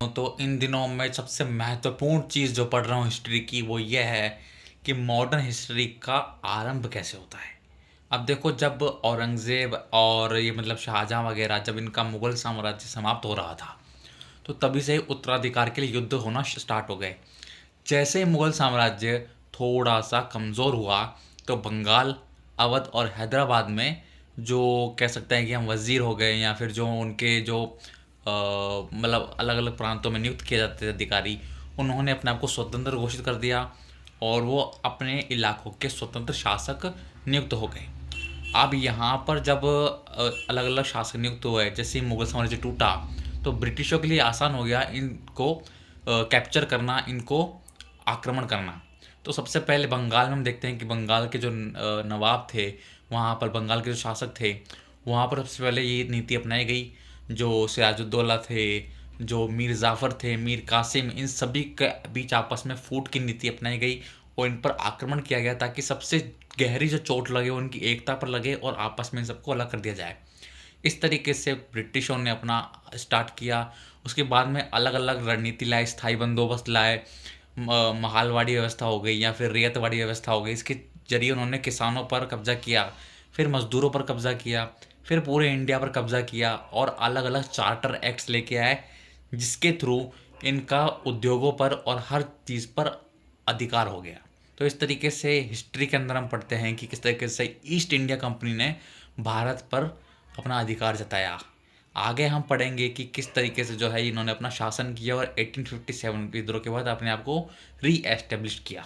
तो इन दिनों मैं सबसे महत्वपूर्ण चीज़ जो पढ़ रहा हूँ हिस्ट्री की वो ये है कि मॉडर्न हिस्ट्री का आरंभ कैसे होता है। अब देखो, जब औरंगज़ेब और ये मतलब शाहजहाँ वगैरह, जब इनका मुग़ल साम्राज्य समाप्त हो रहा था, तो तभी से ही उत्तराधिकार के लिए युद्ध होना स्टार्ट हो गए। जैसे ही मुग़ल साम्राज्य थोड़ा सा कमज़ोर हुआ, तो बंगाल, अवध और हैदराबाद में जो कह सकते हैं कि हम वज़ीर हो गए, या फिर जो उनके जो मतलब अलग अलग प्रांतों में नियुक्त किए जाते थे अधिकारी, उन्होंने अपने आप को स्वतंत्र घोषित कर दिया और वो अपने इलाकों के स्वतंत्र शासक नियुक्त हो गए। अब यहाँ पर जब अलग अलग शासक नियुक्त हुए, जैसे ही मुगल साम्राज्य टूटा, तो ब्रिटिशों के लिए आसान हो गया इनको कैप्चर करना, इनको आक्रमण करना। तो सबसे पहले बंगाल में हम देखते हैं कि बंगाल के जो नवाब थे, वहाँ पर बंगाल के जो शासक थे, वहाँ पर सबसे पहले ये नीति अपनाई गई। जो सिराजुद्दौला थे, जो मीर जाफ़र थे, मीर कासिम, इन सभी के बीच आपस में फूट की नीति अपनाई गई और इन पर आक्रमण किया गया, ताकि सबसे गहरी जो चोट लगे वो उनकी एकता पर लगे और आपस में इन सबको अलग कर दिया जाए। इस तरीके से ब्रिटिशों ने अपना स्टार्ट किया। उसके बाद में अलग अलग रणनीति लाए, स्थायी बंदोबस्त लाए, महालवाड़ी व्यवस्था हो गई या फिर रियायतवाड़ी व्यवस्था हो गई। इसके जरिए उन्होंने किसानों पर कब्जा किया, फिर मजदूरों पर कब्जा किया, फिर पूरे इंडिया पर कब्जा किया और अलग अलग चार्टर एक्ट्स लेके आए, जिसके थ्रू इनका उद्योगों पर और हर चीज़ पर अधिकार हो गया। तो इस तरीके से हिस्ट्री के अंदर हम पढ़ते हैं कि किस तरीके से ईस्ट इंडिया कंपनी ने भारत पर अपना अधिकार जताया। आगे हम पढ़ेंगे कि किस तरीके से जो है इन्होंने अपना शासन किया और 1857 विद्रोह के बाद अपने आप को री एस्टेब्लिश किया।